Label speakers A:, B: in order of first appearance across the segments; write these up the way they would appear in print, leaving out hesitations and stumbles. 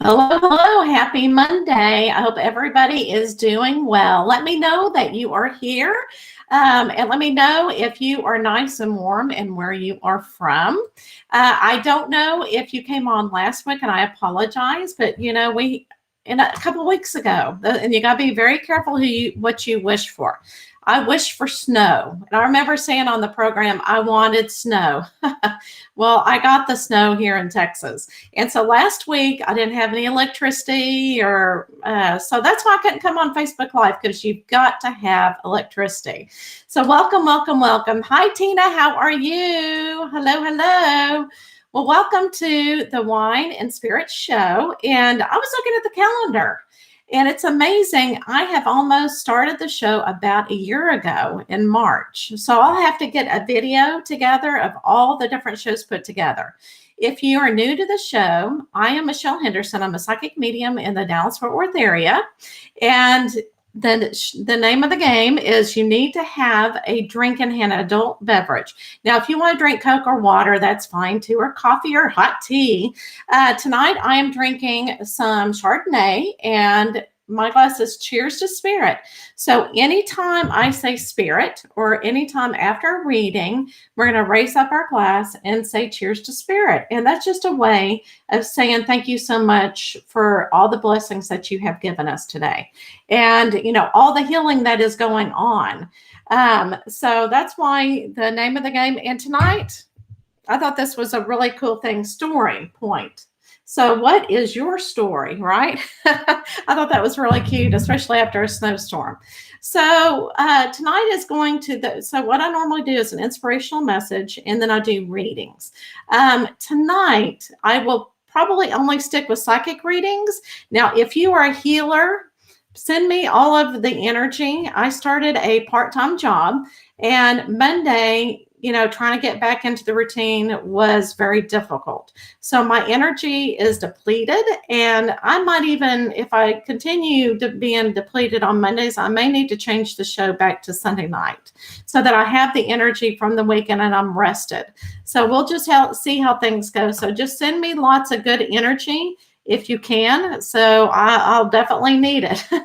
A: Hello, hello. Happy Monday. I hope everybody is doing well. Let me know that you are here. And let me know if you are nice and warm and where you are from. I don't know if you came on last week, and I apologize, but we in a couple of weeks ago, and you got to be very careful what you wish for. I wish for snow. And I remember saying on the program, I wanted snow. Well, I got the snow here in Texas. And so last week I didn't have any electricity so that's why I couldn't come on Facebook Live, because you've got to have electricity. So welcome, welcome, welcome. Hi, Tina. How are you? Hello, hello. Well, welcome to the Wine and Spirit Show. And I was looking at the calendar. And it's amazing. I have almost started the show about a year ago in March. So I'll have to get a video together of all the different shows put together. If you are new to the show, I am Michelle Henderson. I'm a psychic medium in the Dallas-Fort Worth area. And the name of the game is you need to have a drink in hand, adult beverage. Now, if you want to drink Coke or water, that's fine too, or coffee or hot tea. Tonight, I am drinking some Chardonnay, and my glass is Cheers to Spirit. So anytime I say spirit, or anytime after a reading, we're going to raise up our glass and say Cheers to Spirit. And that's just a way of saying thank you so much for all the blessings that you have given us today. And, all the healing that is going on. So that's why the name of the game. And tonight, I thought this was a really cool thing, story point. So what is your story, right? I thought that was really cute, especially after a snowstorm. So tonight is so what I normally do is an inspirational message, and then I do readings. Tonight, I will probably only stick with psychic readings. Now, if you are a healer, send me all of the energy. I started a part-time job, and Monday, trying to get back into the routine was very difficult. So my energy is depleted, and I might even, if I continue to being depleted on Mondays, I may need to change the show back to Sunday night so that I have the energy from the weekend and I'm rested. So we'll just see how things go. So just send me lots of good energy if you can. So I'll definitely need it. All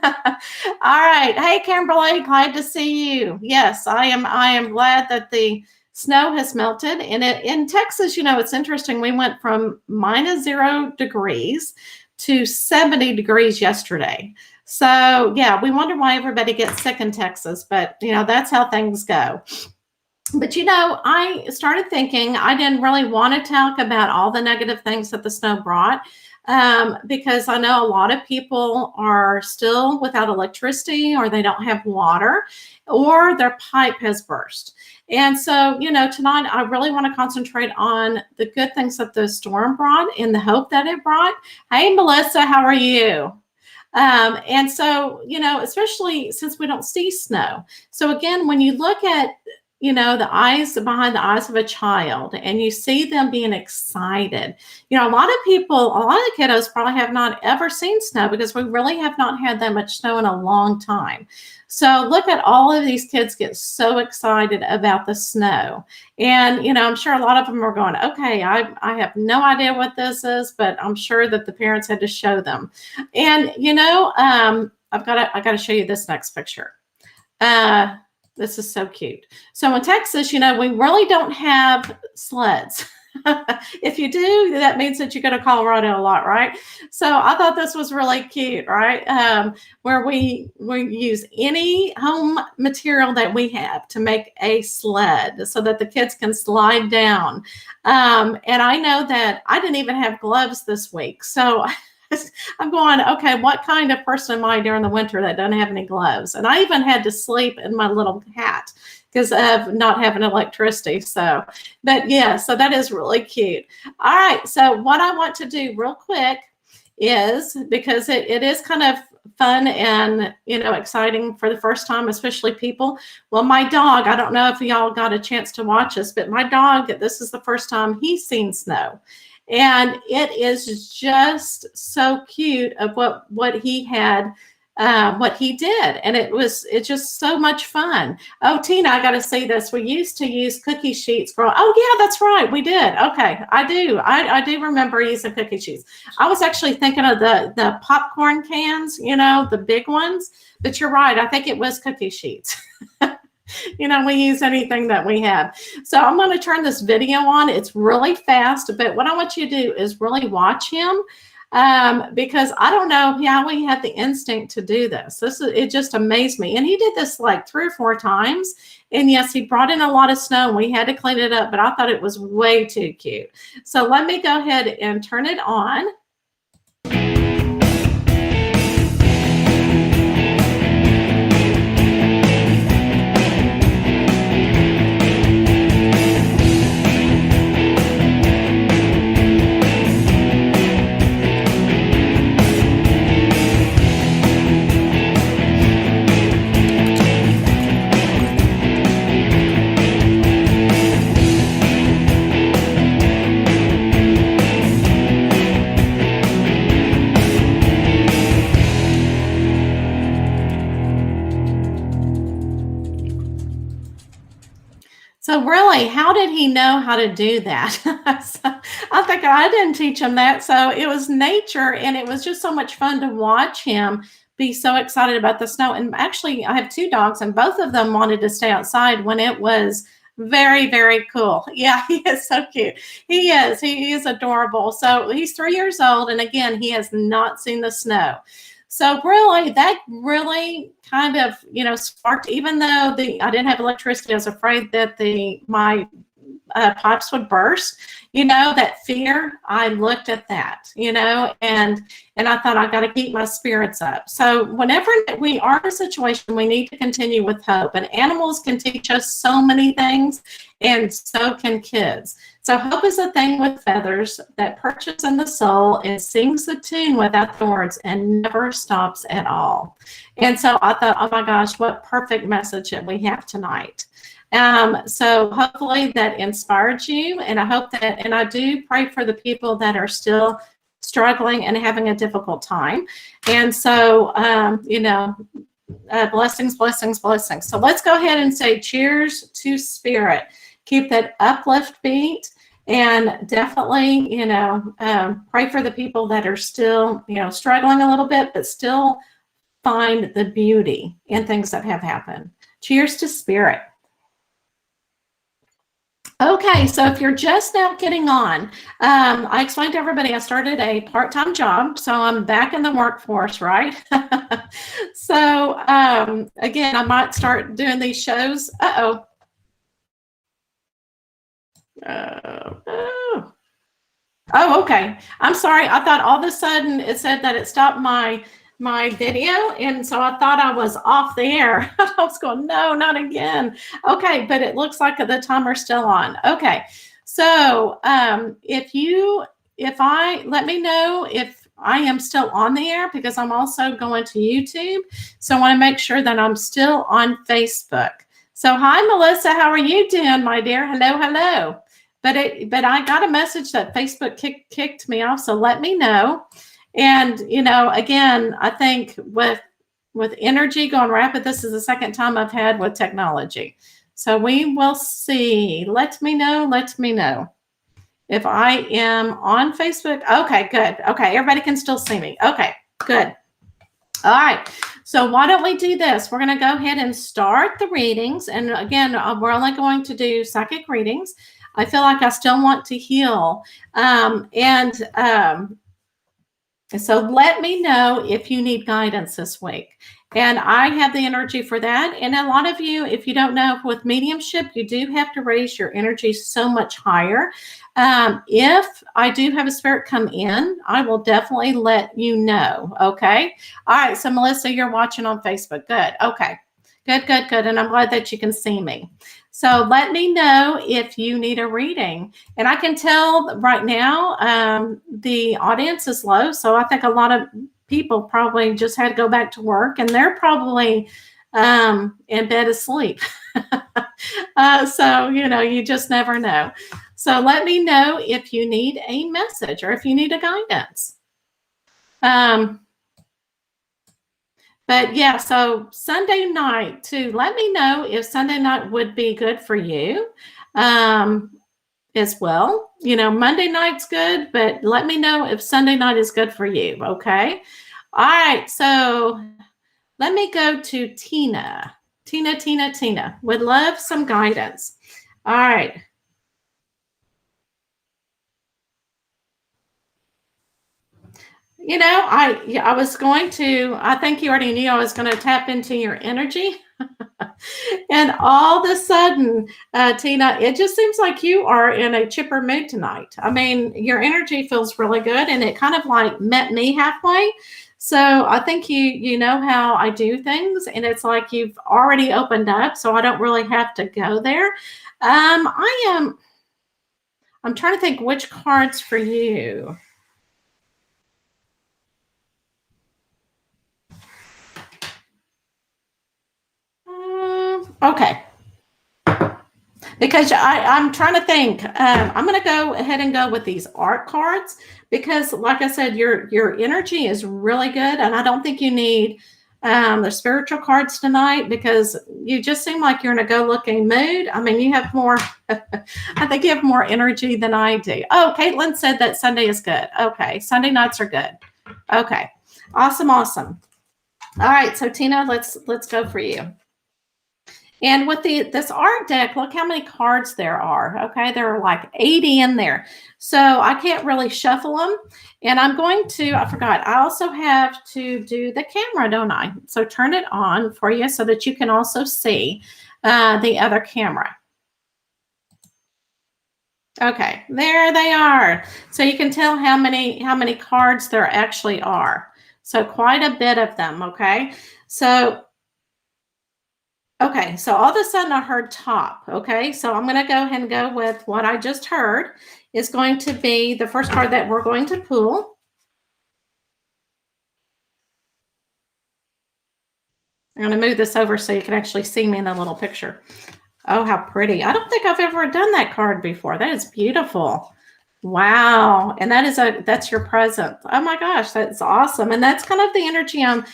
A: right. Hey, Kimberly, glad to see you. Yes, I am glad that the snow has melted. And in Texas, it's interesting. We went from -0 degrees to 70 degrees yesterday. So yeah, we wonder why everybody gets sick in Texas, but that's how things go. But I started thinking I didn't really want to talk about all the negative things that the snow brought, because I know a lot of people are still without electricity, or they don't have water, or their pipe has burst. And so, tonight I really want to concentrate on the good things that the storm brought and the hope that it brought. Hey, Melissa, how are you? And so, especially since we don't see snow. So again, when you look at the eyes behind the eyes of a child, and you see them being excited. A lot of the kiddos probably have not ever seen snow, because we really have not had that much snow in a long time. So look at all of these kids get so excited about the snow. And, I'm sure a lot of them are going, okay, I have no idea what this is, but I'm sure that the parents had to show them. And, I got to show you this next picture. This is so cute. So in Texas, we really don't have sleds. If you do, that means that you go to Colorado a lot, right? So I thought this was really cute, right? Where we use any home material that we have to make a sled so that the kids can slide down. And I know that I didn't even have gloves this week. So I'm going, okay, what kind of person am I during the winter that doesn't have any gloves? And I even had to sleep in my little hat because of not having electricity. So, but yeah, so that is really cute. All right. So what I want to do real quick is, because it is kind of fun and, exciting for the first time, especially people. Well, my dog, I don't know if y'all got a chance to watch this, but my dog, this is the first time he's seen snow. And it is just so cute of what he had what he did. And it's just so much fun. Oh, Tina, I got to say this. We used to use cookie sheets. Oh, yeah, that's right. We did. Okay. I do. I do remember using cookie sheets. I was actually thinking of the popcorn cans, the big ones. But you're right. I think it was cookie sheets. We use anything that we have. So I'm going to turn this video on. It's really fast, but what I want you to do is really watch him, because I don't know how we had the instinct to do this. It just amazed me. And he did this like 3 or 4 times. And yes, he brought in a lot of snow and we had to clean it up, but I thought it was way too cute. So let me go ahead and turn it on. So really, how did he know how to do that? So I think I didn't teach him that. So it was nature, and it was just so much fun to watch him be so excited about the snow. And actually, I have 2 dogs, and both of them wanted to stay outside when it was very, very cool. Yeah, he is so cute. He is. He is adorable. So he's 3 years old, and again, he has not seen the snow. So really, that really kind of, sparked, even though I didn't have electricity, I was afraid that my pipes would burst, that fear. I looked at that, and I thought I got to keep my spirits up. So whenever we are in a situation, we need to continue with hope. And animals can teach us so many things, and so can kids. So hope is a thing with feathers that perches in the soul and sings the tune without the words and never stops at all. And so I thought, oh my gosh, what perfect message that we have tonight. So hopefully that inspired you, and I hope that, and I do pray for the people that are still struggling and having a difficult time. And so, blessings, blessings, blessings. So let's go ahead and say cheers to spirit. Keep that uplift beat, and definitely, pray for the people that are still, struggling a little bit, but still find the beauty in things that have happened. Cheers to spirit. Okay, so if you're just now getting on, I explained to everybody I started a part-time job, so I'm back in the workforce, right? So again, I might start doing these shows. Oh, okay. I'm sorry. I thought all of a sudden it said that it stopped my video, and so I thought I was off the air. I was going, no, not again. Okay, but it looks like the timer's still on. Okay, so let me know if I am still on the air, because I'm also going to YouTube. So I want to make sure that I'm still on Facebook. So hi, Melissa. How are you doing, my dear? Hello, hello. But I got a message that Facebook kicked me off. So let me know. And, again, I think with energy going rapid, this is the second time I've had with technology. So we will see. Let me know if I am on Facebook. Okay, good. Okay, everybody can still see me. Okay, good. All right. So why don't we do this? We're going to go ahead and start the readings. And again, we're only going to do psychic readings. I feel like I still want to heal. So let me know if you need guidance this week. And I have the energy for that. And a lot of you, if you don't know, with mediumship, you do have to raise your energy so much higher. If I do have a spirit come in, I will definitely let you know. Okay. All right. So Melissa, you're watching on Facebook. Good. Okay. Good, good, good. And I'm glad that you can see me. So let me know if you need a reading. And I can tell right now the audience is low. So I think a lot of people probably just had to go back to work, and they're probably in bed asleep. So, you just never know. So let me know if you need a message or if you need a guidance. But But yeah, so Sunday night too. Let me know if Sunday night would be good for you. Um, as well. Monday night's good, but let me know if Sunday night is good for you. Okay. All right. So let me go to Tina. Tina. Would love some guidance. All right. I was going to, I think you already knew I was going to tap into your energy. And all of a sudden, Tina, it just seems like you are in a chipper mood tonight. I mean, your energy feels really good, and it kind of like met me halfway. So I think you know how I do things, and it's like you've already opened up, so I don't really have to go there. I'm trying to think which cards for you. Okay. Because I'm trying to think. I'm going to go ahead and go with these art cards because, like I said, your energy is really good, and I don't think you need the spiritual cards tonight because you just seem like you're in a go-looking mood. I mean, you have more. I think you have more energy than I do. Oh, Caitlin said that Sunday is good. Okay, Sunday nights are good. Okay, awesome. All right, so Tina, let's go for you. And with this art deck, look how many cards there are. Okay, there are like 80 in there. So I can't really shuffle them. And I'm going to, I forgot, I also have to do the camera, don't I? So turn it on for you so that you can also see the other camera. Okay, there they are. So you can tell how many cards there actually are. So quite a bit of them, okay? So okay, so all of a sudden I heard top. Okay, so I'm going to go ahead and go with what I just heard is going to be the first card that we're going to pull. I'm going to move this over so you can actually see me in the little picture. Oh, how pretty. I don't think I've ever done that card before. That is beautiful. Wow. And that's your present. Oh my gosh, that's awesome. And that's kind of the energy I'm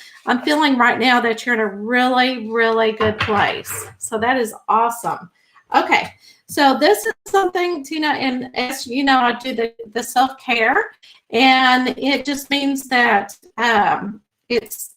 A: feeling right now, that you're in a really, really good place. So that is awesome. Okay. So this is something, Tina, and as you know, I do the self-care, and it just means that it's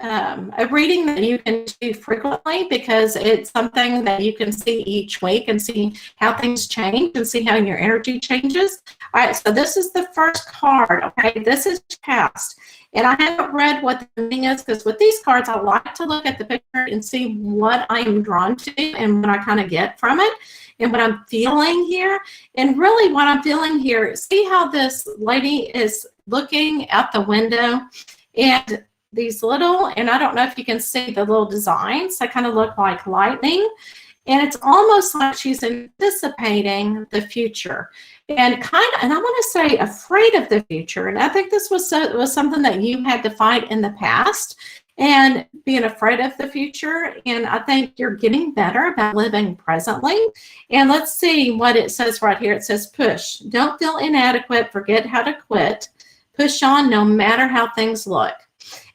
A: a reading that you can do frequently because it's something that you can see each week and see how things change and see how your energy changes. All right, so this is the first card. Okay, this is past. And I haven't read what the meaning is because with these cards, I like to look at the picture and see what I am drawn to and what I kind of get from it and what I'm feeling here. And really what I'm feeling here, see how this lady is looking out the window, and these little, and I don't know if you can see the little designs that kind of look like lightning, and it's almost like she's anticipating the future and and I want to say afraid of the future. And I think this was something that you had to fight in the past, and being afraid of the future. And I think you're getting better about living presently. And let's see what it says right here. It says push. Don't feel inadequate. Forget how to quit. Push on no matter how things look.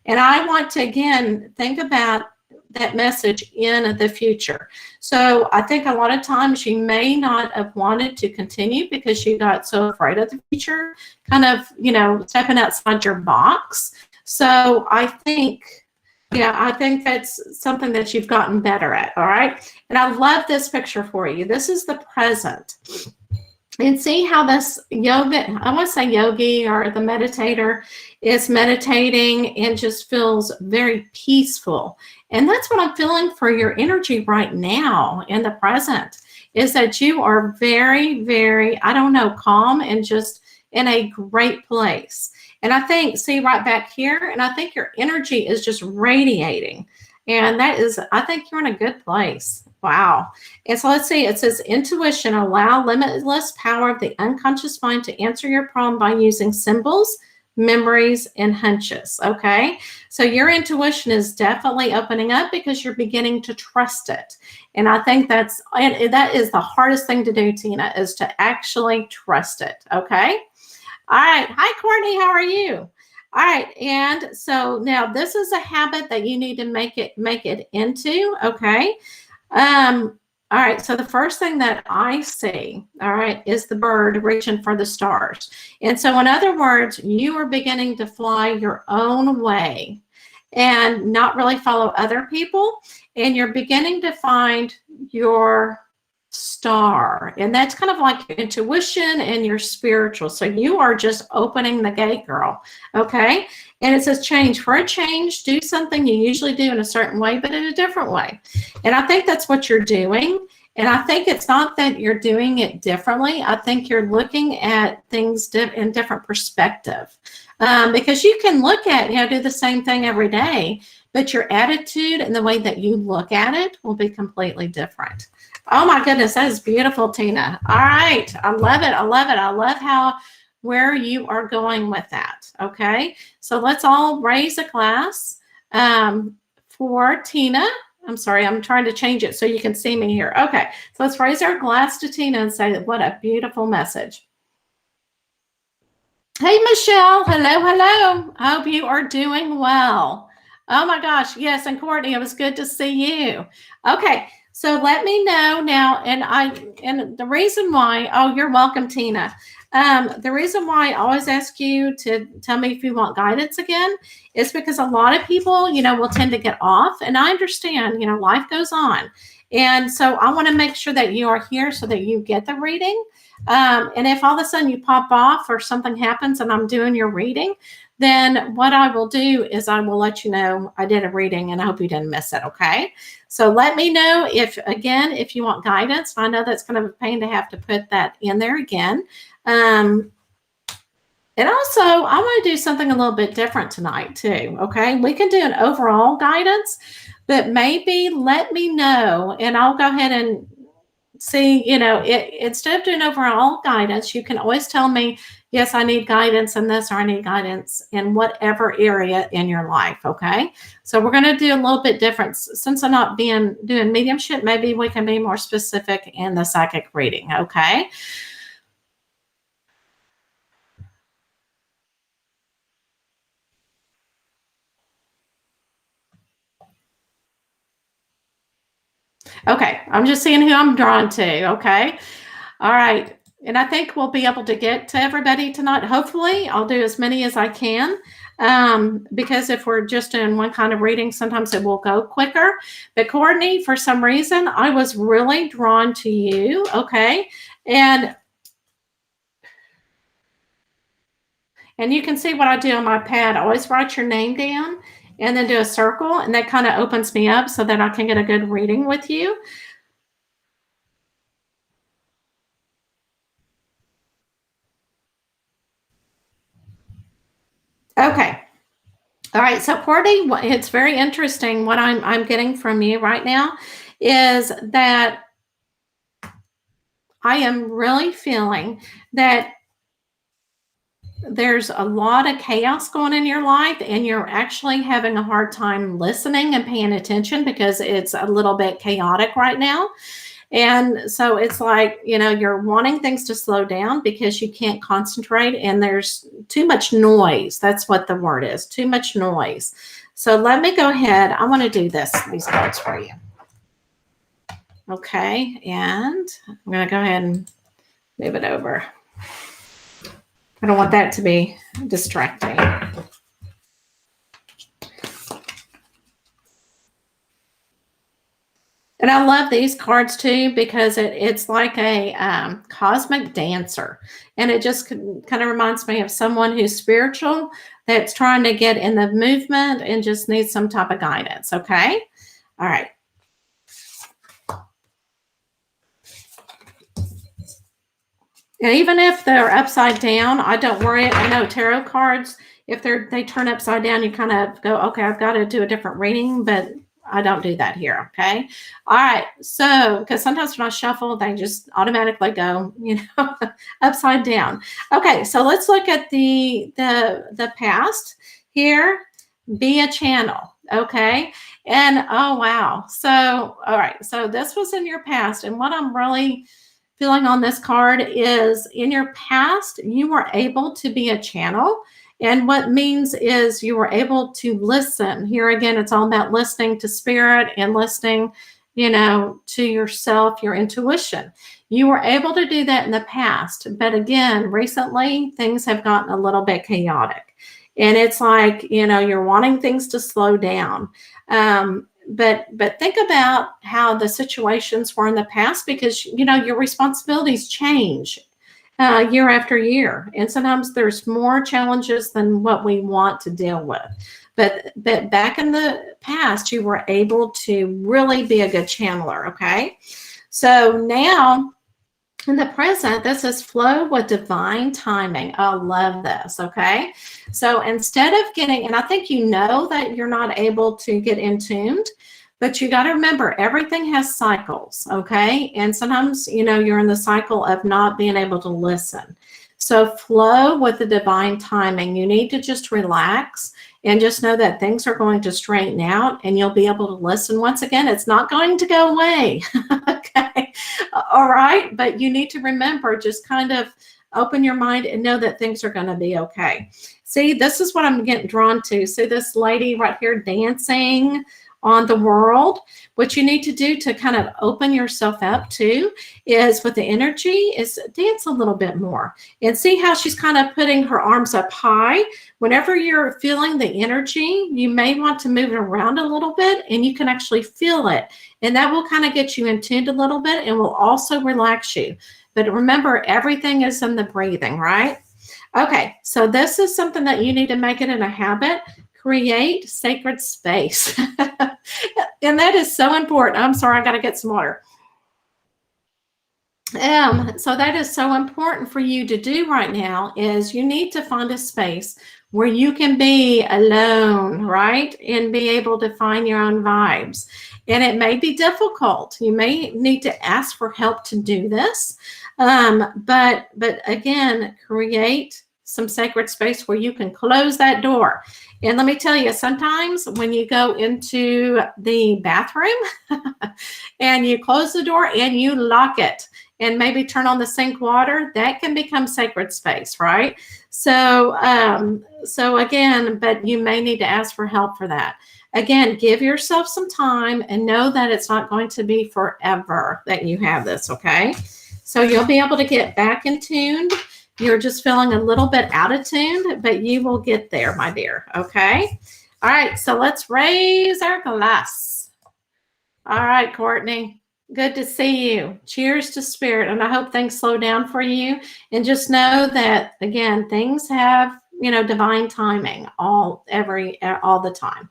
A: And I want to, again, think about that message in the future. So I think a lot of times you may not have wanted to continue because you got so afraid of the future, kind of, stepping outside your box. So I think that's something that you've gotten better at, all right? And I love this picture for you. This is the present. And see how this yoga, I want to say yogi or the meditator is meditating and just feels very peaceful. And that's what I'm feeling for your energy right now in the present, is that you are very, very, calm and just in a great place. And I think, see right back here, and I think your energy is just radiating. And I think you're in a good place. Wow. And so let's see, it says intuition, allow limitless power of the unconscious mind to answer your problem by using symbols, memories, and hunches. Okay. So your intuition is definitely opening up because you're beginning to trust it. And I think that is the hardest thing to do, Tina, is to actually trust it. Okay. All right. Hi, Courtney. How are you? All right, and so now this is a habit that you need to make it into, okay? All right, so the first thing that I see, all right, is the bird reaching for the stars. And so in other words, you are beginning to fly your own way and not really follow other people, and you're beginning to find your star, and that's kind of like your intuition and your spiritual. So you are just opening the gate, girl. Okay, and it says change. For a change, do something you usually do in a certain way but in a different way. And I think that's what you're doing. And I think it's not that you're doing it differently. I think you're looking at things in different perspective, because you can look at, do the same thing every day, but your attitude and the way that you look at it will be completely different. Oh my goodness, that is beautiful, Tina. All right, I love it. I love it. I love where you are going with that. Okay, so let's all raise a glass for Tina. I'm sorry, I'm trying to change it so you can see me here. Okay, so let's raise our glass to Tina and say, what a beautiful message. Hey, Michelle. Hello, hello. I hope you are doing well. Oh my gosh, yes, and Courtney, it was good to see you. Okay, so let me know now, and the reason why, oh, you're welcome, Tina. The reason why I always ask you to tell me if you want guidance again is because a lot of people, will tend to get off, and I understand, life goes on. And so I want to make sure that you are here so that you get the reading. And if all of a sudden you pop off or something happens and I'm doing your reading, then what I will do is I will let you know I did a reading and I hope you didn't miss it. Okay. So let me know if you want guidance. I know that's kind of a pain to have to put that in there again. And also, I want to do something a little bit different tonight too. Okay. We can do an overall guidance, but maybe let me know and I'll go ahead and see, instead of doing overall guidance, you can always tell me, yes, I need guidance in this, or I need guidance in whatever area in your life. Okay. So we're going to do a little bit different. Since I'm not doing mediumship, maybe we can be more specific in the psychic reading. Okay. Okay. I'm just seeing who I'm drawn to. Okay. All right. And I think we'll be able to get to everybody tonight. Hopefully, I'll do as many as I can, because if we're just doing one kind of reading, sometimes it will go quicker. But Courtney, for some reason, I was really drawn to you. Okay. And you can see what I do on my pad. I always write your name down and then do a circle. And that kind of opens me up so that I can get a good reading with you. Okay. All right. So Courtney, it's very interesting. What I'm getting from you right now is that I am really feeling that there's a lot of chaos going in your life and you're actually having a hard time listening and paying attention because it's a little bit chaotic right now. And so it's like, you're wanting things to slow down because you can't concentrate and there's too much noise. That's what the word is, too much noise. So let me go ahead. I want to do these cards for you. Okay. And I'm going to go ahead and move it over. I don't want that to be distracting. And I love these cards too because it's like a cosmic dancer. And it just kind of reminds me of someone who's spiritual that's trying to get in the movement and just needs some type of guidance. Okay. All right. And even if they're upside down, I don't worry. I know tarot cards, if they turn upside down, you kind of go, okay, I've got to do a different reading, but I don't do that here. Okay. All right. So, because sometimes when I shuffle, they just automatically go, upside down. Okay. So let's look at the past here. Be a channel. Okay. And oh, wow. So, all right. So this was in your past. And what I'm really feeling on this card is in your past, you were able to be a channel And what means is you were able to listen. Here again, it's all about listening to spirit and listening, to yourself, your intuition. You were able to do that in the past. But again, recently, things have gotten a little bit chaotic. And it's like, you're wanting things to slow down. But think about how the situations were in the past, because your responsibilities change year after year, and sometimes there's more challenges than what we want to deal with. But back in the past, you were able to really be a good channeler. Okay, so now in the present, this is flow with divine timing. I love this. Okay. So instead of getting, and I think that you're not able to get in tuned, but you got to remember everything has cycles. Okay. And sometimes, you're in the cycle of not being able to listen. So flow with the divine timing. You need to just relax and just know that things are going to straighten out and you'll be able to listen. Once again, it's not going to go away. Okay. All right. But you need to remember, just kind of open your mind and know that things are going to be okay. See, this is what I'm getting drawn to. See this lady right here dancing on the world. What you need to do to kind of open yourself up to is, with the energy, is dance a little bit more and see how she's kind of putting her arms up high. Whenever you're feeling the energy, you may want to move it around a little bit and you can actually feel it. And that will kind of get you in tune a little bit and will also relax you. But remember, everything is in the breathing, right? Okay, so this is something that you need to make it in a habit. Create sacred space. And that is so important. I'm sorry, I got to get some water. So that is so important for you to do right now, is you need to find a space where you can be alone, right? And be able to find your own vibes. And it may be difficult. You may need to ask for help to do this. But again, create some sacred space where you can close that door. And let me tell you, sometimes when you go into the bathroom and you close the door and you lock it and maybe turn on the sink water, that can become sacred space, right? So again, but you may need to ask for help for that. Again, give yourself some time and know that it's not going to be forever that you have this, okay? So you'll be able to get back in tune. You're just feeling a little bit out of tune, but you will get there, my dear. Okay. All right. So let's raise our glass. All right, Courtney. Good to see you. Cheers to spirit. And I hope things slow down for you. And just know that, again, things have, divine timing all the time.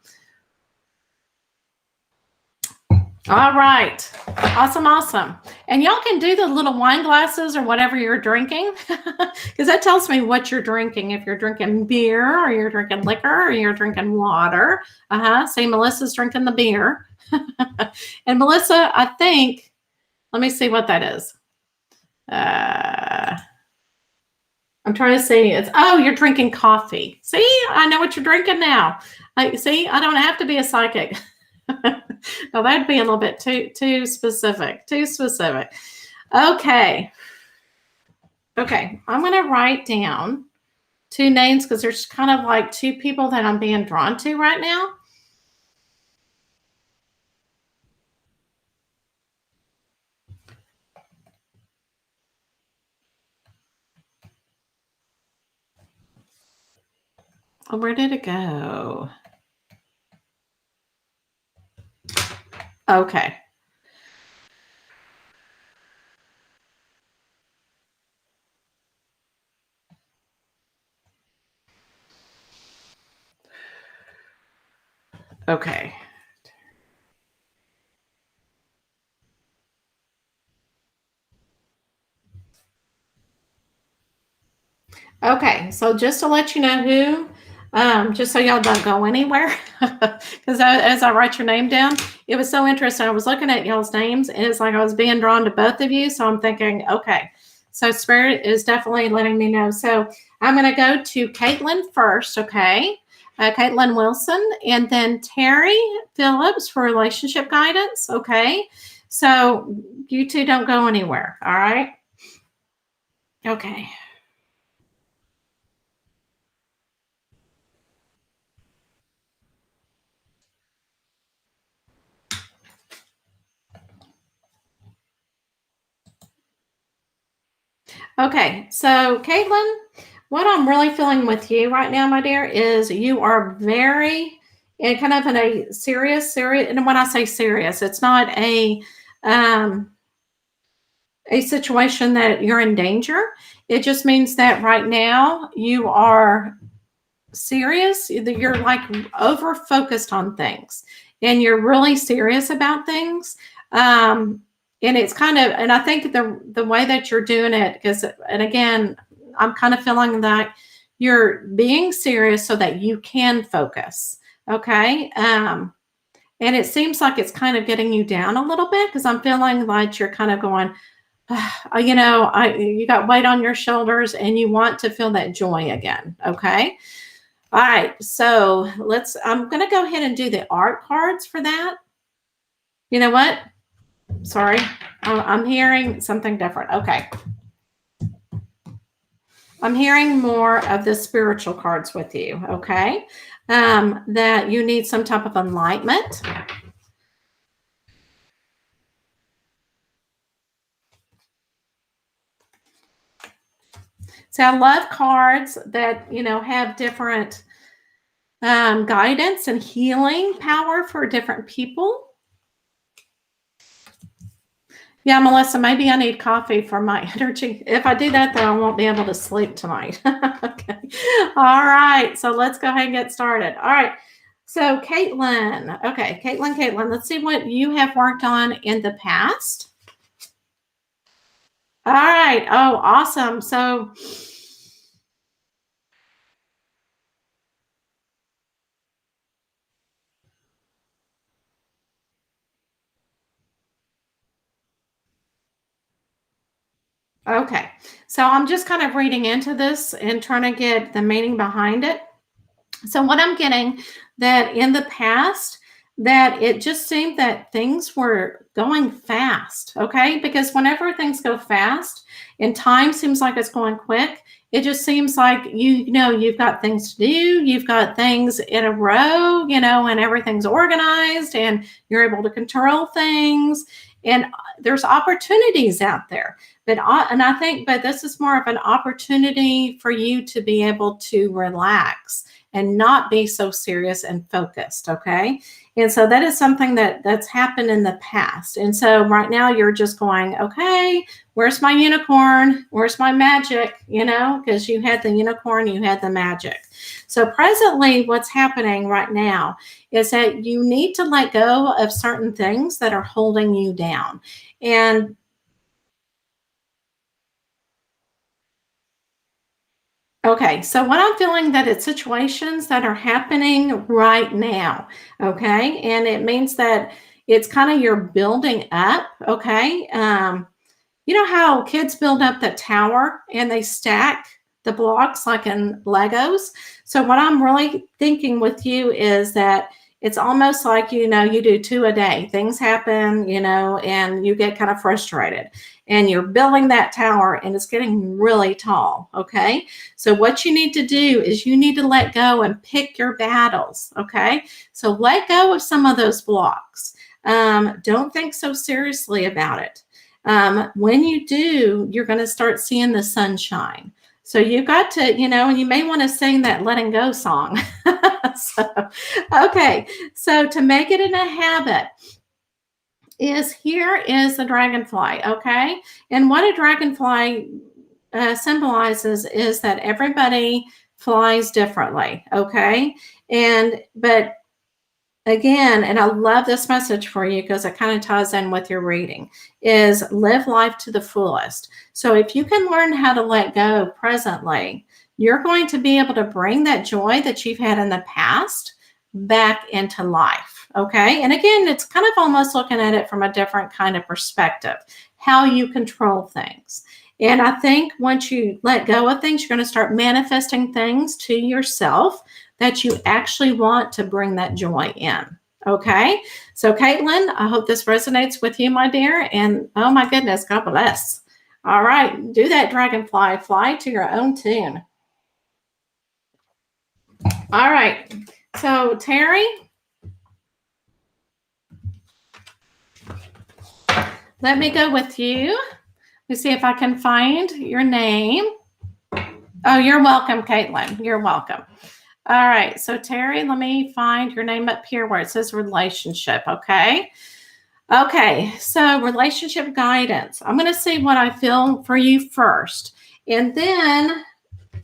A: All right. Awesome. And y'all can do the little wine glasses or whatever you're drinking, because that tells me what you're drinking. If you're drinking beer or you're drinking liquor or you're drinking water. See, Melissa's drinking the beer. And Melissa, I think, let me see what that is. I'm trying to see. You're drinking coffee. See, I know what you're drinking now. See, I don't have to be a psychic. No, that'd be a little bit too specific. Okay. I'm going to write down two names because there's kind of like two people that I'm being drawn to right now. Oh, where did it go? Okay. Okay. Okay, so just to let you know who, just so y'all don't go anywhere, because as I write your name down, it was so interesting. I was looking at y'all's names, and it's like I was being drawn to both of you. So I'm thinking, okay, so Spirit is definitely letting me know. So I'm going to go to Caitlin first, okay? Caitlin Wilson, and then Terry Phillips for relationship guidance, okay? So you two don't go anywhere, all right? Okay. Okay, so Caitlin, what I'm really feeling with you right now, my dear, is you are very and kind of in a serious, and when I say serious, it's not um, a situation that you're in danger. It just means that right now you are serious. You're like over focused on things, and you're really serious about things. Um, and it's kind of, and I think the way that you're doing it, because, and again, I'm kind of feeling that you're being serious so that you can focus. Okay. And it seems like it's kind of getting you down a little bit because I'm feeling like you're kind of going, you got weight on your shoulders and you want to feel that joy again. Okay. All right. So I'm going to go ahead and do the art cards for that. You know what? Sorry. I'm hearing something different. Okay. I'm hearing more of the spiritual cards with you. Okay. That you need some type of enlightenment. So I love cards that, have different guidance and healing power for different people. Yeah, Melissa, maybe I need coffee for my energy. If I do that, then I won't be able to sleep tonight. Okay. All right. So let's go ahead and get started. All right. So Caitlin. Okay. Caitlin, let's see what you have worked on in the past. All right. Oh, awesome. So okay. So I'm just kind of reading into this and trying to get the meaning behind it. So what I'm getting that in the past, that it just seemed that things were going fast, okay? Because whenever things go fast and time seems like it's going quick, it just seems like you've got things to do, you've got things in a row, and everything's organized and you're able to control things and there's opportunities out there. And I think, but this is more of an opportunity for you to be able to relax and not be so serious and focused. Okay. And so that is something that's happened in the past. And so right now you're just going, okay, where's my unicorn? Where's my magic? Because you had the unicorn, you had the magic. So presently what's happening right now is that you need to let go of certain things that are holding you down. And okay, so what I'm feeling that it's situations that are happening right now, okay? And it means that it's kind of you're building up, okay? You know how kids build up the tower and they stack the blocks like in Legos? So what I'm really thinking with you is that it's almost like, you do two a day. Things happen, and you get kind of frustrated and you're building that tower and it's getting really tall. Okay. So what you need to do is you need to let go and pick your battles. Okay. So let go of some of those blocks. Don't think so seriously about it. When you do, you're going to start seeing the sunshine. So you got to, you may want to sing that letting go song. Okay. So to make it in a habit, here is the dragonfly, okay? And what a dragonfly symbolizes is that everybody flies differently, okay? But again, and I love this message for you because it kind of ties in with your reading, is live life to the fullest. So if you can learn how to let go presently, you're going to be able to bring that joy that you've had in the past back into life. Okay. And again, it's kind of almost looking at it from a different kind of perspective, how you control things. And I think once you let go of things, you're going to start manifesting things to yourself that you actually want to bring that joy in. Okay. So Caitlin, I hope this resonates with you, my dear. And oh my goodness, God bless. All right. Do that dragonfly, fly to your own tune. All right. So Terry, let me go with you. me see if I can find your name. Oh, you're welcome, Caitlin. You're welcome. All right. So, Terry, let me find your name up here where it says relationship. Okay. Okay. So, relationship guidance. I'm going to see what I feel for you first. And then,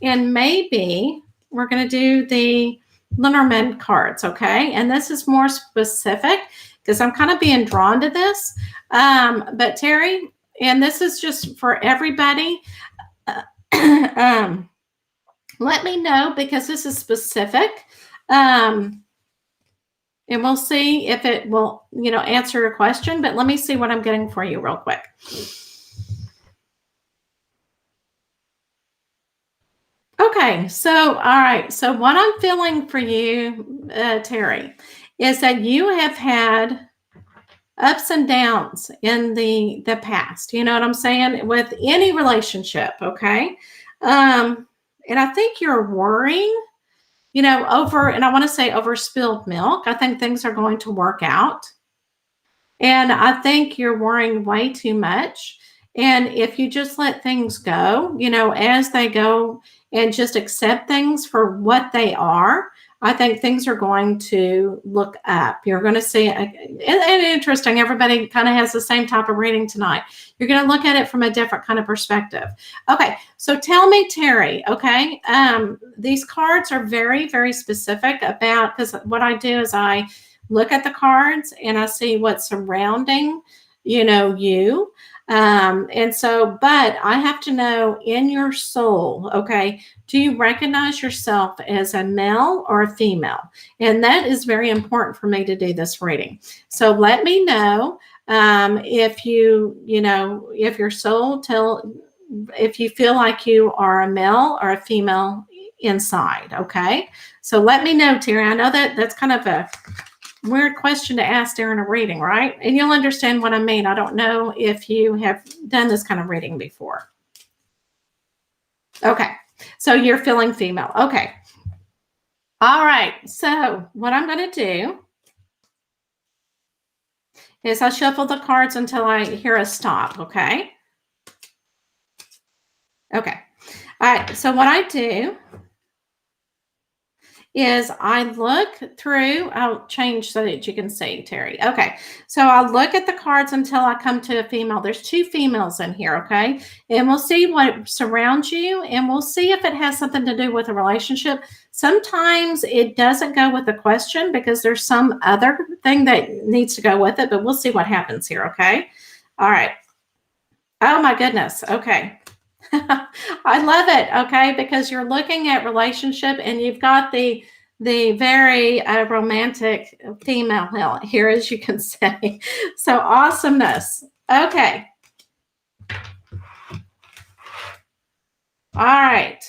A: and maybe we're going to do the Lenormand cards. Okay. And this is more specific because I'm kind of being drawn to this. But, Terry, and this is just for everybody. Let me know because this is specific. And we'll see if it will, answer your question. But let me see what I'm getting for you real quick. Okay. So, all right. So what I'm feeling for you, Terry, is that you have had ups and downs in the past. You know what I'm saying? With any relationship. Okay. And I think you're worrying, over, and I want to say over spilled milk. I think things are going to work out. And I think you're worrying way too much. And if you just let things go, as they go and just accept things for what they are, I think things are going to look up. You're going to see, and interesting, everybody kind of has the same type of reading tonight. You're going to look at it from a different kind of perspective. Okay, so tell me, Terry, okay, these cards are very, very specific about, because what I do is I look at the cards and I see what's surrounding, you. And so, but I have to know in your soul, okay, do you recognize yourself as a male or a female? And that is very important for me to do this reading. So let me know if if your soul if you feel like you are a male or a female inside, okay? So let me know, Terry. I know that's kind of a weird question to ask during a reading, right? And you'll understand what I mean. I don't know if you have done this kind of reading before. Okay, so you're feeling female. Okay. All right, so what I'm going to do is I shuffle the cards until I hear a stop, okay? Okay. All right, so what I do is I look through, I'll change so that you can see, Terry. Okay, so I'll look at the cards until I come to a female. There's two females in here, okay? And we'll see what surrounds you, and we'll see if it has something to do with a relationship. Sometimes it doesn't go with the question because there's some other thing that needs to go with it, but we'll see what happens here, okay? All right. Oh, my goodness. Okay. I love it, okay, because you're looking at relationship and you've got the very romantic female here, as you can say. So awesomeness. Okay. All right.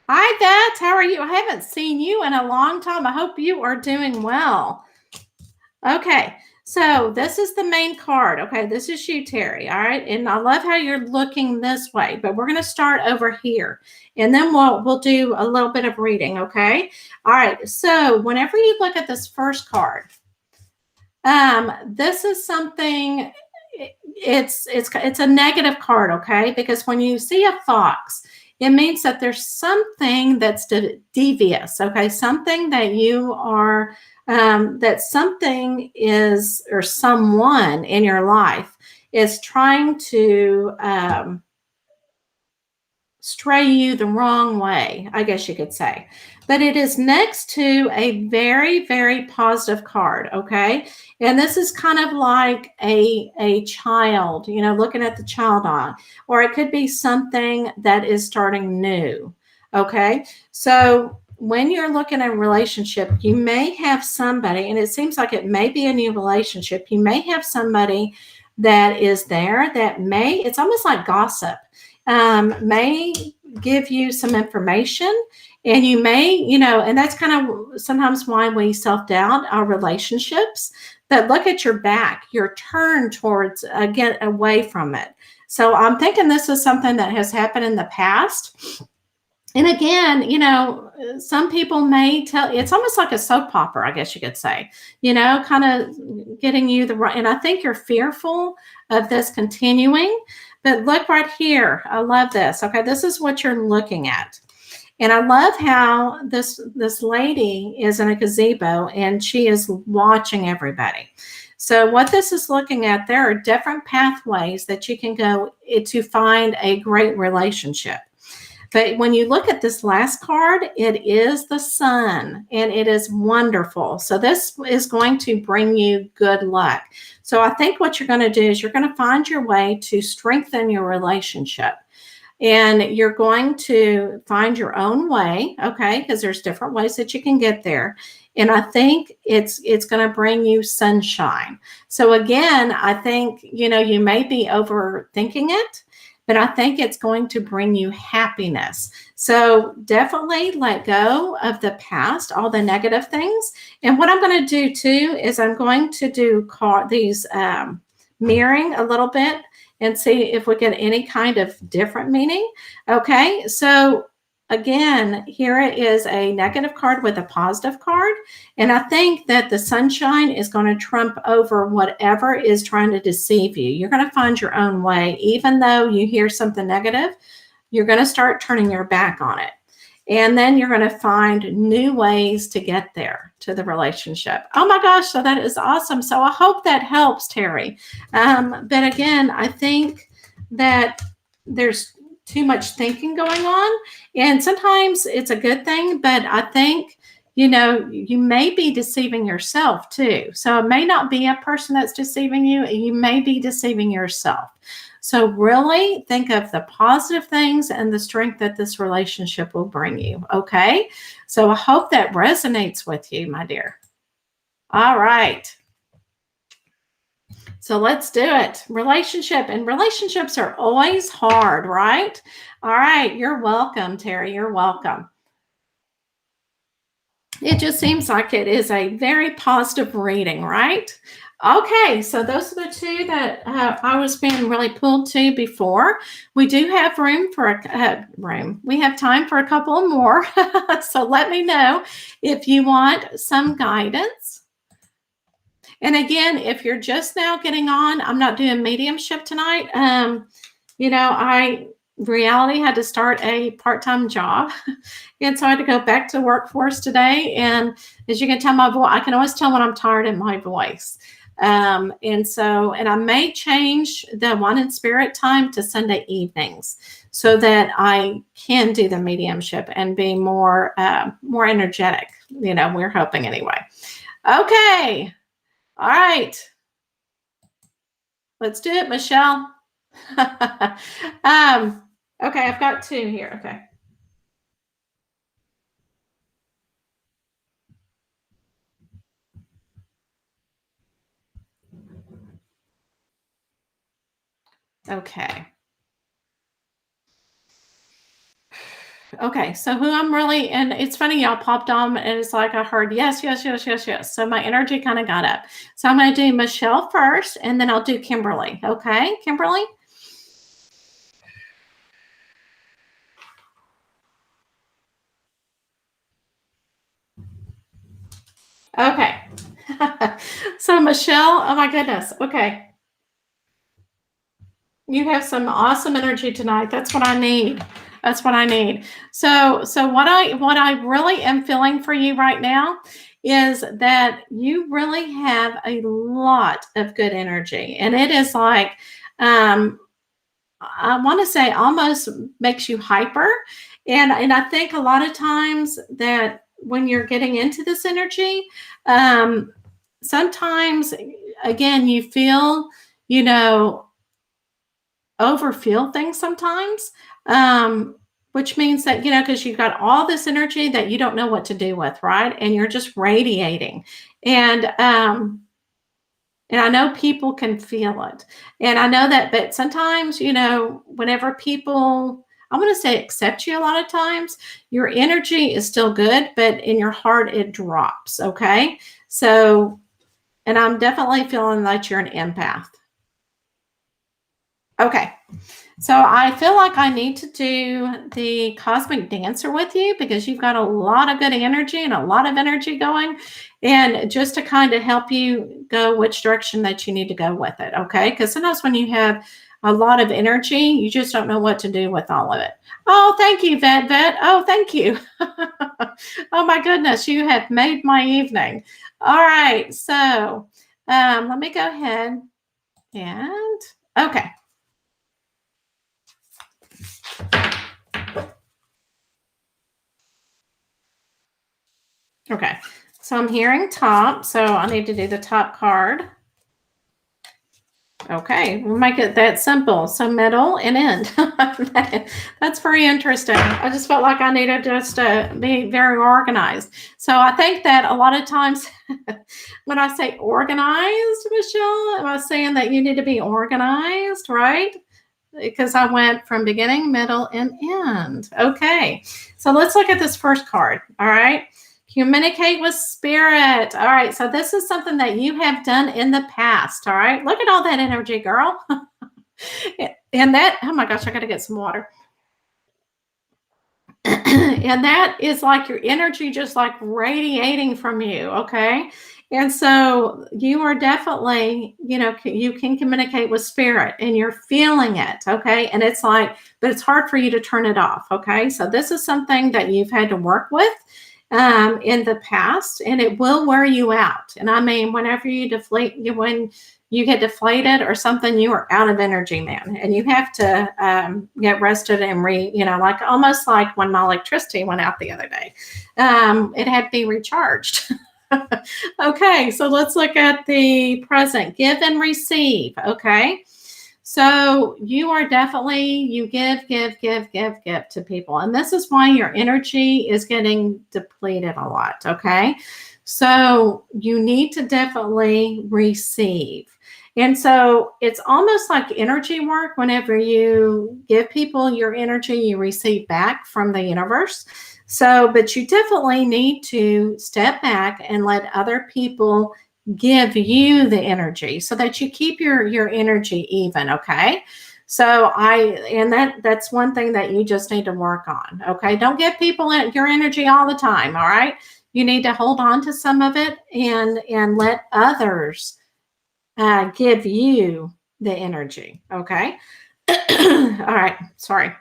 A: Hi, Beth. How are you? I haven't seen you in a long time. I hope you are doing well. Okay. So this is the main card. Okay, this is you, Terry. All right, and I love how you're looking this way, but we're going to start over here, and then we'll do a little bit of reading. Okay. All right. So whenever you look at this first card, this is something. It's a negative card. Okay, because when you see a fox, it means that there's something that's devious. Okay, something that you are. That something is, or someone in your life is trying to stray you the wrong way, I guess you could say. But it is next to a very, very positive card, okay? And this is kind of like a child, looking at the child eye, or it could be something that is starting new, okay? So when you're looking at a relationship, you may have somebody, and it seems like it may be a new relationship. You may have somebody that is there that it's almost like gossip, may give you some information, and you may, and that's kind of sometimes why we self-doubt our relationships, but look at your back, you're turned towards, get away from it. So I'm thinking this is something that has happened in the past. And again, some people may tell, it's almost like a soap opera, I guess you could say, kind of getting you the right. And I think you're fearful of this continuing. But look right here. I love this. Okay, this is what you're looking at. And I love how this lady is in a gazebo and she is watching everybody. So what this is looking at, there are different pathways that you can go to find a great relationship. But when you look at this last card, it is the sun and it is wonderful. So this is going to bring you good luck. So I think what you're going to do is you're going to find your way to strengthen your relationship. And you're going to find your own way, okay? Because there's different ways that you can get there. And I think it's going to bring you sunshine. So again, I think, you may be overthinking it, but I think it's going to bring you happiness. So definitely let go of the past, all the negative things. And what I'm going to do too is I'm going to do these mirroring a little bit and see if we get any kind of different meaning. Okay, so again, here is a negative card with a positive card. And I think that the sunshine is going to trump over whatever is trying to deceive you. You're going to find your own way. Even though you hear something negative, you're going to start turning your back on it. And then you're going to find new ways to get there to the relationship. Oh my gosh, so that is awesome. So I hope that helps, Terry. But again, I think that there's too much thinking going on. And sometimes it's a good thing, but I think, you may be deceiving yourself too. So it may not be a person that's deceiving you. You may be deceiving yourself. So really think of the positive things and the strength that this relationship will bring you. Okay. So I hope that resonates with you, my dear. All right. So let's do it. Relationship, and relationships are always hard, right? All right. You're welcome, Terry. You're welcome. It just seems like it is a very positive reading, right? Okay, so those are the two that I was being really pulled to before. We do have room for we have time for a couple more. So let me know if you want some guidance. And again, if you're just now getting on, I'm not doing mediumship tonight. Reality had to start a part-time job. And so I had to go back to workforce today. And as you can tell my voice, I can always tell when I'm tired in my voice. And I may change the One in Spirit time to Sunday evenings so that I can do the mediumship and be more energetic. We're hoping anyway. Okay. All right. Let's do it, Michelle. Okay, I've got two here. Okay. Okay. Okay, so who I'm really, and it's funny, y'all popped on and it's like I heard yes, yes, yes, yes, yes. So my energy kind of got up. So I'm going to do Michelle first and then I'll do Kimberly. Okay, Kimberly? Okay. So Michelle, oh my goodness. Okay. You have some awesome energy tonight. That's what I need. That's what I need. So what I really am feeling for you right now is that you really have a lot of good energy. And it is like, I want to say almost makes you hyper. And I think a lot of times that when you're getting into this energy, sometimes, again, you feel, overfeel things sometimes, which means that, because you've got all this energy that you don't know what to do with, right? And you're just radiating. And I know people can feel it. And I know that, but sometimes, whenever people, I want to say accept you a lot of times, your energy is still good, but in your heart, it drops. Okay. So, and I'm definitely feeling like you're an empath. Okay. So I feel like I need to do the Cosmic Dancer with you because you've got a lot of good energy and a lot of energy going, and just to kind of help you go which direction that you need to go with it. Okay. Because sometimes when you have a lot of energy. You just don't know what to do with all of it. Oh, thank you, Vet. Oh, thank you. Oh my goodness, you have made my evening. All right, so let me go ahead and okay. Okay, so I'm hearing top, so I need to do the top card. Okay, we'll make it that simple. So middle and end. That's very interesting. I just felt like I needed just to be very organized. So I think that a lot of times when I say organized, Michelle, am I saying that you need to be organized, right? Because I went from beginning, middle, and end. Okay, so let's look at this first card. All right. Communicate with spirit. All right. So this is something that you have done in the past. All right. Look at all that energy, girl. And that, oh my gosh, I got to get some water. And that is like your energy just like radiating from you. Okay. And so you are definitely, you can communicate with spirit and you're feeling it. Okay. And it's like, but it's hard for you to turn it off. Okay. So this is something that you've had to work with in the past, and it will wear you out. And I mean, whenever you when you get deflated or something, you are out of energy, man, and you have to get rested and like almost like when my electricity went out the other day, it had to be recharged. Okay, so let's look at the present. Give and receive. Okay. So you are definitely, you give to people. And this is why your energy is getting depleted a lot. Okay. So you need to definitely receive. And so it's almost like energy work. Whenever you give people your energy, you receive back from the universe. So, but you definitely need to step back and let other people give you the energy so that you keep your energy even. Okay. So that's one thing that you just need to work on. Okay. Don't give people your energy all the time. All right. You need to hold on to some of it and let others give you the energy. Okay. All right. Sorry.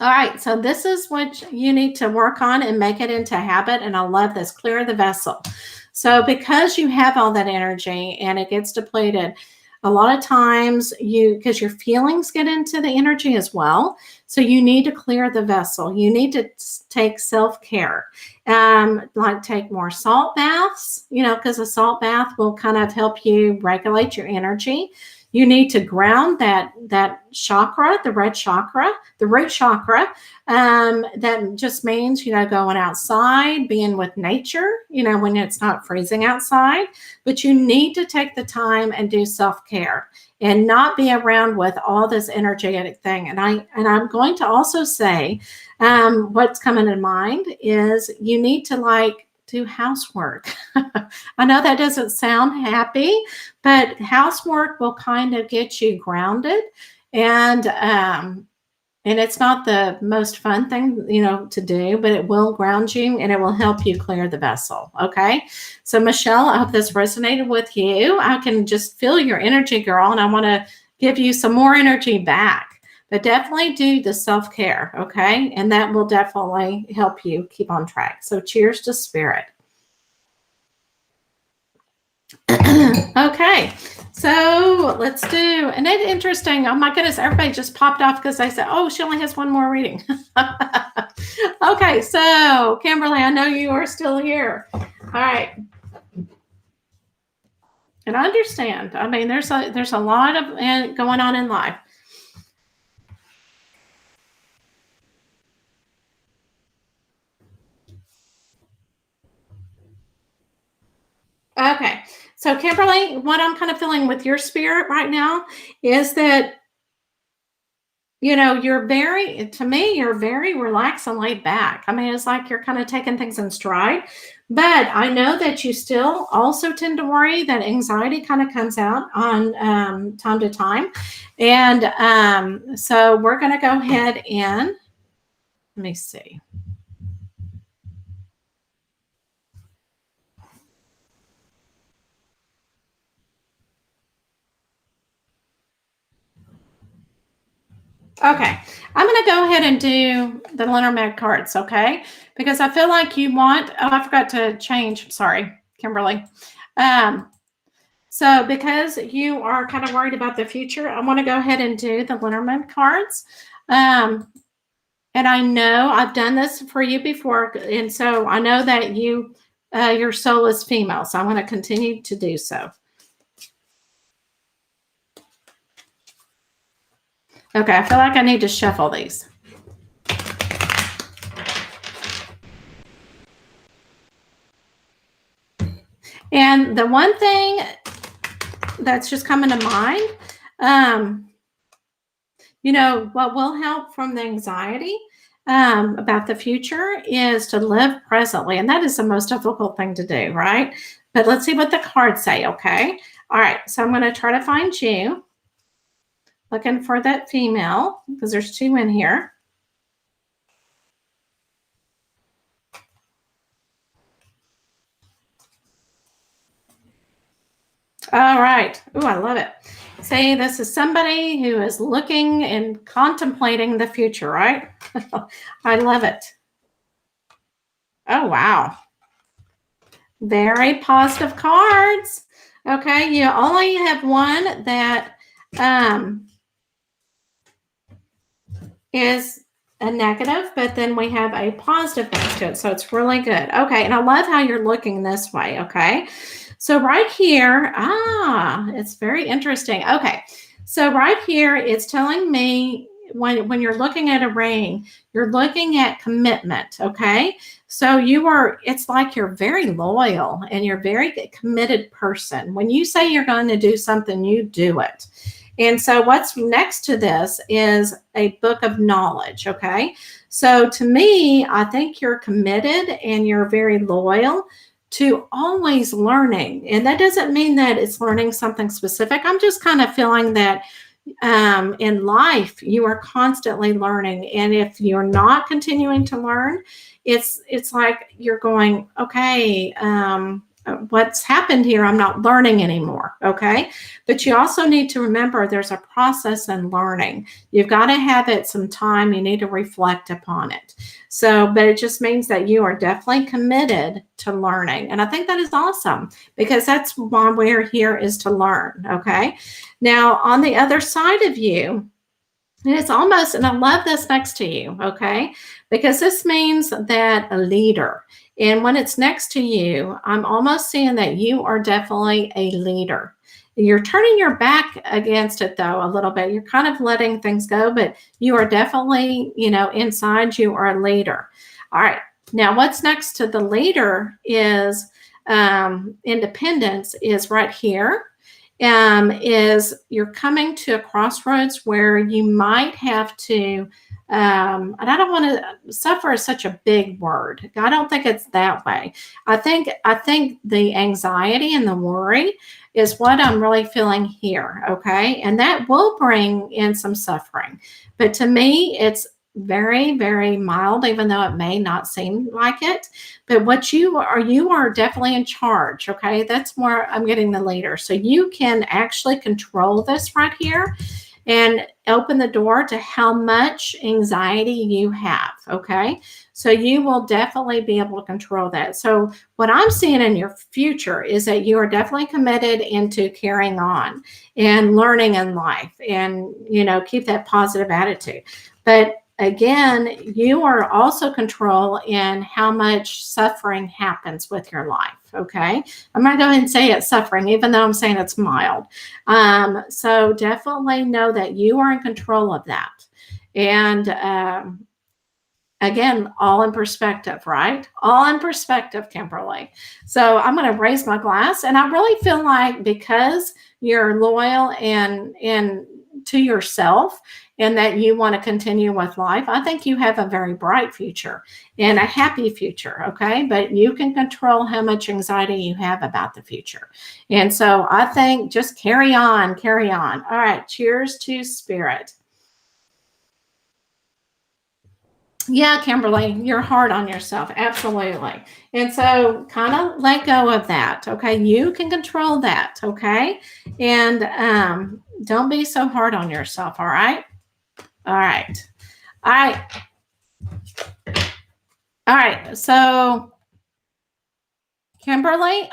A: All right, so this is what you need to work on and make it into habit. And I love this. Clear the vessel. So because you have all that energy and it gets depleted, a lot of times because your feelings get into the energy as well. So you need to clear the vessel. You need to take self-care, like take more salt baths, because a salt bath will kind of help you regulate your energy. You need to ground that chakra, the root chakra. That just means, going outside, being with nature, when it's not freezing outside. But you need to take the time and do self-care and not be around with all this energetic thing. And I'm going to also say, what's coming to mind is you need to do housework. I know that doesn't sound happy, but housework will kind of get you grounded, and it's not the most fun thing, to do, but it will ground you and it will help you clear the vessel. Okay. So Michelle, I hope this resonated with you. I can just feel your energy, girl, and I want to give you some more energy back. But definitely do the self-care, okay? And that will definitely help you keep on track. So cheers to spirit. Okay, so let's do, and it's interesting. Oh my goodness, everybody just popped off because they said, oh, she only has one more reading. Okay, so Kimberly, I know you are still here. All right. And I understand. I mean, there's a lot of going on in life. Okay. So Kimberly, what I'm kind of feeling with your spirit right now is that, you're very relaxed and laid back. I mean, it's like you're kind of taking things in stride, but I know that you still also tend to worry. That anxiety kind of comes out on time to time. And so we're going to go ahead and let me see. Okay, I'm going to go ahead and do the Lenormand cards, okay? Because I feel like you want, oh, I forgot to change. Sorry, Kimberly. Um, so because you are kind of worried about the future, I want to go ahead and do the Lenormand cards. And I know I've done this for you before, and so I know that your soul is female, so I'm going to continue to do so. Okay, I feel like I need to shuffle these. And the one thing that's just coming to mind, what will help from the anxiety about the future is to live presently. And that is the most difficult thing to do, right? But let's see what the cards say, okay? All right, so I'm going to try to find you. Looking for that female, because there's two in here. All right. Oh, I love it. Say this is somebody who is looking and contemplating the future, right? I love it. Oh, wow. Very positive cards. Okay, you only have one that is a negative, but then we have a positive next to it. So it's really good. Okay, and I love how you're looking this way, okay? So right here, it's very interesting. Okay, so right here, it's telling me when you're looking at a ring, you're looking at commitment, okay? So it's like you're very loyal and you're a very committed person. When you say you're going to do something, you do it. And so what's next to this is a book of knowledge, okay? So to me, I think you're committed and you're very loyal to always learning. And that doesn't mean that it's learning something specific. I'm just kind of feeling that in life, you are constantly learning. And if you're not continuing to learn, it's like you're going, okay, what's happened here? I'm not learning anymore. Okay. But you also need to remember there's a process in learning. You've got to have it some time. You need to reflect upon it. So, but it just means that you are definitely committed to learning. And I think that is awesome because that's why we're here, is to learn. Okay. Now, on the other side of you, and it's almost, and I love this next to you, okay? Because this means that a leader. And when it's next to you, I'm almost seeing that you are definitely a leader. You're turning your back against it, though, a little bit. You're kind of letting things go, but you are definitely, inside you are a leader. All right. Now, what's next to the leader is independence is right here. Is you're coming to a crossroads where you might have to, and I don't want to, suffer is such a big word. I don't think it's that way. I think the anxiety and the worry is what I'm really feeling here. Okay. And that will bring in some suffering. But to me, it's very, very mild, even though it may not seem like it. But what you are definitely in charge. Okay. That's where I'm getting the leader. So you can actually control this right here and open the door to how much anxiety you have. Okay. So you will definitely be able to control that. So what I'm seeing in your future is that you are definitely committed into carrying on and learning in life and, keep that positive attitude. But again, you are also control in how much suffering happens with your life. Okay. I'm going to go ahead and say it's suffering, even though I'm saying it's mild. So definitely know that you are in control of that. And again, all in perspective, right? All in perspective, Kimberly. So I'm going to raise my glass. And I really feel like because you're loyal and to yourself, and that you want to continue with life, I think you have a very bright future and a happy future, okay? But you can control how much anxiety you have about the future. And so I think just carry on, carry on. All right, cheers to spirit. Yeah, Kimberly, you're hard on yourself. Absolutely. And so kind of let go of that. Okay. You can control that. Okay. And don't be so hard on yourself. All right. All right. All right. All right. So Kimberly,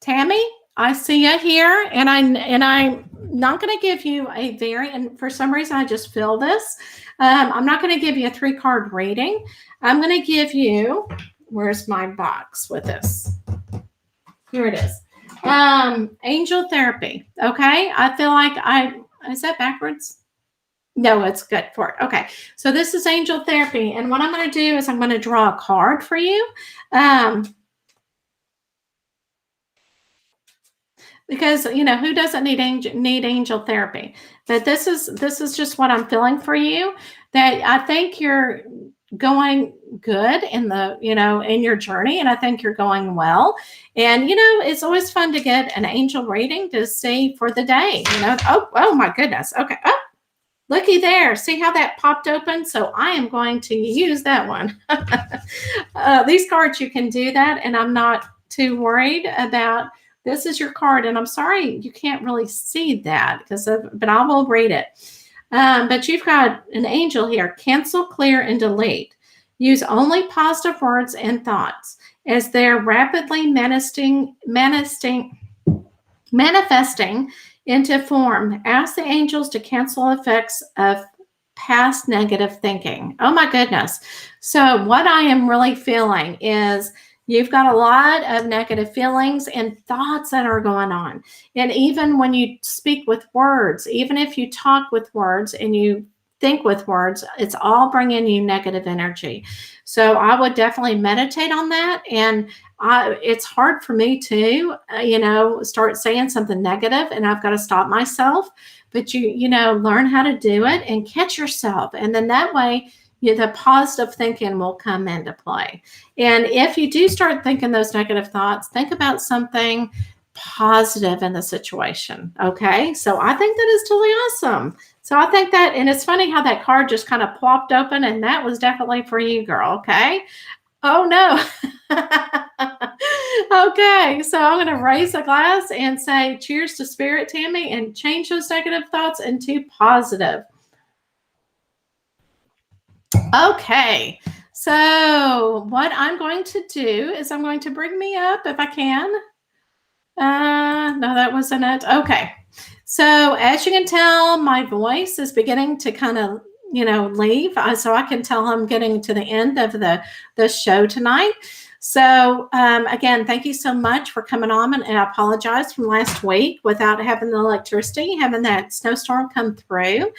A: Tammy, I see you here, and I'm not going to give you a very, and for some reason I just feel this. I'm not going to give you a 3-card reading. I'm going to give you, where's my box with this? Here it is. Angel therapy. Okay. I feel like is that backwards? No, it's good for it. Okay. So this is angel therapy. And what I'm going to do is I'm going to draw a card for you. Because who doesn't need angel therapy? But this is just what I'm feeling for you, that I think you're going good in the in your journey, and I think you're going well. And it's always fun to get an angel reading to see for the day. Oh my goodness. Okay. Oh, looky there. See how that popped open? So I am going to use that one. These cards, you can do that, and I'm not too worried about. This is your card, and I'm sorry you can't really see that but I will read it. But you've got an angel here. Cancel, clear, and delete. Use only positive words and thoughts as they're rapidly manifesting into form. Ask the angels to cancel effects of past negative thinking. Oh my goodness. So what I am really feeling is you've got a lot of negative feelings and thoughts that are going on. And even when you speak with words, even if you talk with words and you think with words, it's all bringing you negative energy. So I would definitely meditate on that. And it's hard for me to, start saying something negative, and I've got to stop myself. But you learn how to do it and catch yourself. And then that way, the positive thinking will come into play. And if you do start thinking those negative thoughts, think about something positive in the situation. Okay. So I think that is totally awesome. So I think that, and it's funny how that card just kind of plopped open, and that was definitely for you, girl. Okay. Oh no. Okay. So I'm going to raise a glass and say cheers to spirit, Tammy, and change those negative thoughts into positive. Okay, so what I'm going to do is I'm going to bring me up if I can. No, that wasn't it. Okay, so as you can tell, my voice is beginning to kind of, leave. So I can tell I'm getting to the end of the show tonight. So again, thank you so much for coming on, and I apologize from last week without having the electricity, having that snowstorm come through.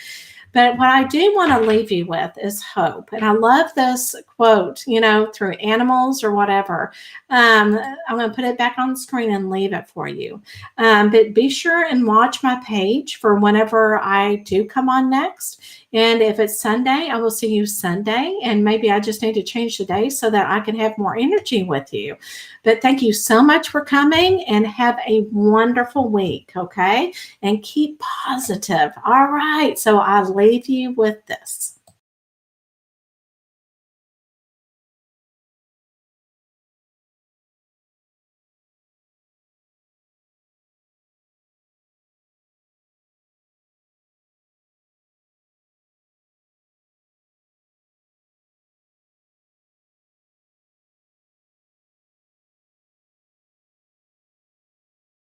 A: But what I do want to leave you with is hope. And I love this quote, through animals or whatever. I'm going to put it back on the screen and leave it for you. But be sure and watch my page for whenever I do come on next. And if it's Sunday, I will see you Sunday. And maybe I just need to change the day so that I can have more energy with you. But thank you so much for coming, and have a wonderful week, okay? And keep positive. All right. So I leave you with this.